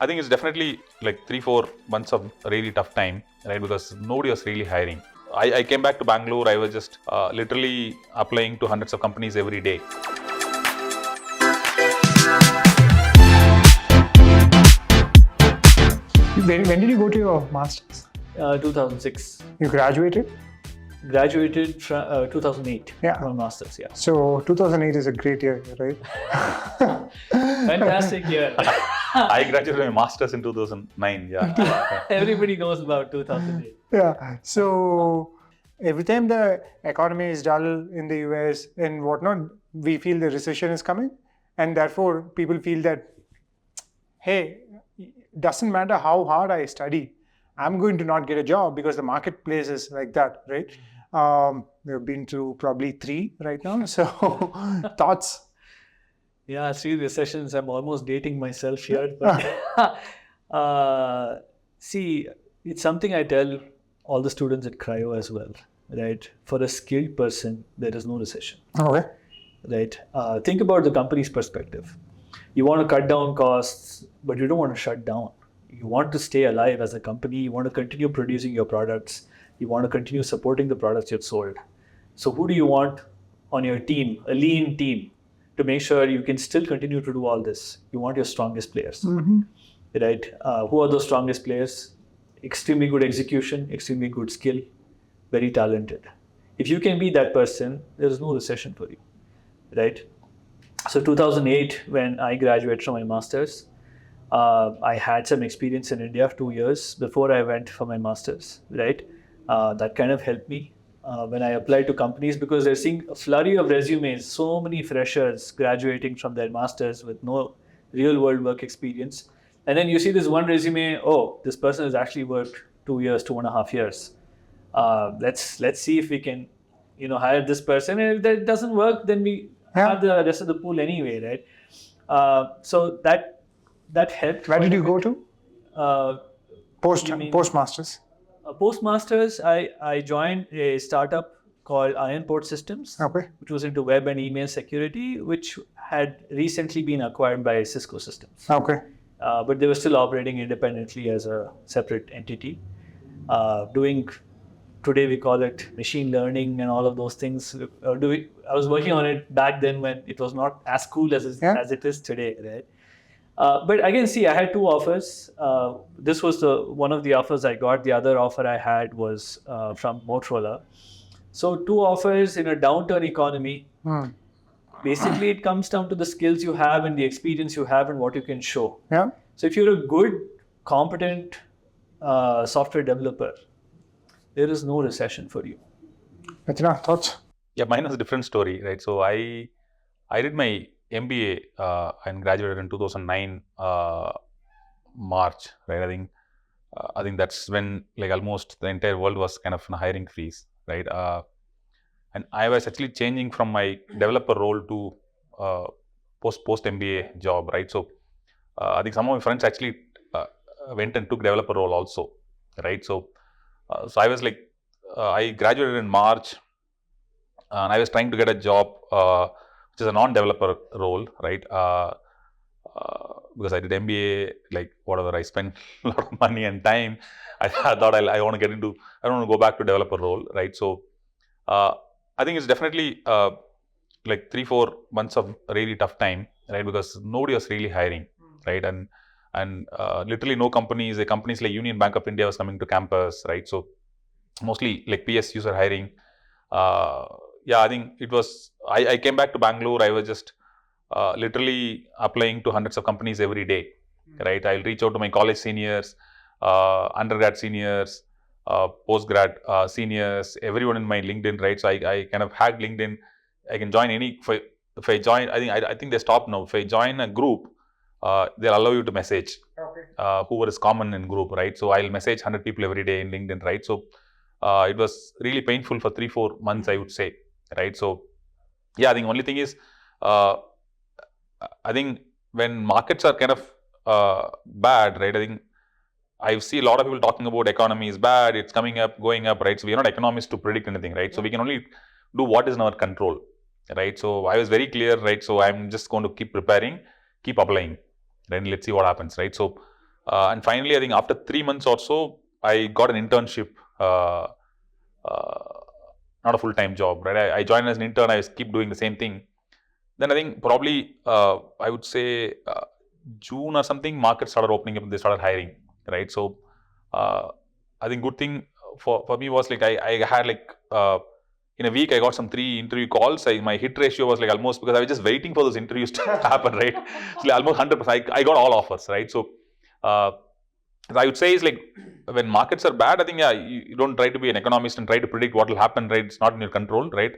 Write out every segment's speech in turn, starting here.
I think it's definitely like 3-4 months of really tough time, right? Because nobody was really hiring. I came back to Bangalore. I was just literally applying to hundreds of companies every day. When did you go to your master's? 2006. You graduated? Graduated from 2008 Yeah. from masters. Yeah. So 2008 is a great year, right? Fantastic year. I graduated my master's in 2009. Yeah. Everybody knows about 2008. Yeah. So every time the economy is dull in the US and whatnot, we feel the recession is coming, and therefore people feel that, hey, doesn't matter how hard I study, I'm going to not get a job because the marketplace is like that, right? We've been through probably 3 right now. So thoughts? Yeah, 3 recessions. I'm almost dating myself here. But see, it's something I tell all the students at Crio as well, right? For a skilled person, there is no recession. Okay. Right? Think about the company's perspective. You want to cut down costs, but you don't want to shut down. You want to stay alive as a company. You want to continue producing your products. You want to continue supporting the products you've sold. So who do you want on your team, a lean team, to make sure you can still continue to do all this? You want your strongest players, right? Who are those strongest players? Extremely good execution, extremely good skill, very talented. If you can be that person, there is no recession for you, right? So 2008, when I graduated from my master's, I had some experience in India 2 years before I went for my master's, right? That kind of helped me when I applied to companies, because they're seeing a flurry of resumes, so many freshers graduating from their masters with no real world work experience. And then you see this one resume, oh, this person has actually worked 2 years, 2.5 years. Let's see if we can, hire this person. And if that doesn't work, then we have the rest of the pool anyway, right? So that helped. Where did you go to? Postmasters. Postmasters, I joined a startup called Iron Port Systems, which was into web and email security, which had recently been acquired by Cisco Systems. Okay. But they were still operating independently as a separate entity, doing, today we call it machine learning and all of those things. I was working on it back then when it was not as cool as it is today, right? But again, see, I had 2 offers. This was one of the offers I got. The other offer I had was from Motorola. So 2 offers in a downturn economy. Basically, it comes down to the skills you have and the experience you have and what you can show. Yeah. So if you're a good, competent software developer, there is no recession for you. Rathina, thoughts? Yeah, mine was a different story, right? So I did my MBA and graduated in 2009 March, right? I think that's when like almost the entire world was kind of in a hiring freeze, right? And I was actually changing from my developer role to post MBA job, right? So I think some of my friends actually went and took developer role also, right? So I was like, I graduated in March, and I was trying to get a job which is a non-developer role, right? Because I did MBA, like whatever, I spent a lot of money and time. I thought I want to get into, I don't want to go back to developer role, right? So I think it's definitely like 3-4 months of really tough time, right? Because nobody was really hiring, right? And literally no companies, the companies like Union Bank of India was coming to campus, right? So mostly like PSUs are hiring. Yeah, I think it was, I came back to Bangalore. I was just literally applying to hundreds of companies every day, right? I'll reach out to my college seniors, undergrad seniors, postgrad seniors, everyone in my LinkedIn, right? So I kind of hacked LinkedIn. I can join any, if I join, I think they stopped now. If I join a group, they'll allow you to message whoever is common in group, right? So I'll message 100 people every day in LinkedIn, right? So it was really painful for 3-4 months, I would say, right? So yeah, I think only thing is, I think when markets are kind of bad, right? I think I see a lot of people talking about economy is bad, it's coming up, going up, right? So we are not economists to predict anything, right? So we can only do what is in our control, right? So I was very clear, right? So I'm just going to keep preparing, keep applying, then let's see what happens, right? So And finally, I think after 3 months or so, I got an internship, not a full-time job, right? I joined as an intern. I keep doing the same thing. Then I think probably I would say June or something, market started opening up and they started hiring, right? So I think good thing for me was like I had like in a week I got some 3 interview calls. My hit ratio was like almost, because I was just waiting for those interviews to happen, right? So like almost 100%. I got all offers, right? So I would say is like when markets are bad, I think you don't try to be an economist and try to predict what will happen, right? It's not in your control, right?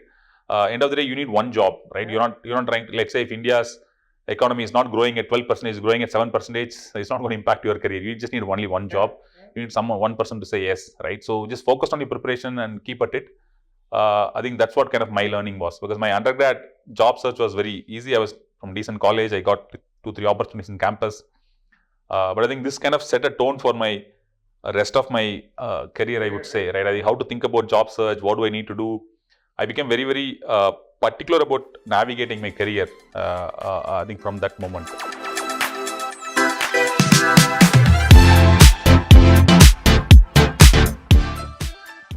End of the day, you need one job, right? You're not trying to, let's say if India's economy is not growing at 12%, is growing at 7%, it's not going to impact your career. You just need only one job. You need one person to say yes, right? So just focus on your preparation and keep at it. I think that's what kind of my learning was, because my undergrad job search was very easy. I was from decent college. I got 2-3 opportunities in campus. But I think this kind of set a tone for my rest of my career, I would say, right? I think how to think about job search, what do I need to do. I became very, very particular about navigating my career, I think from that moment.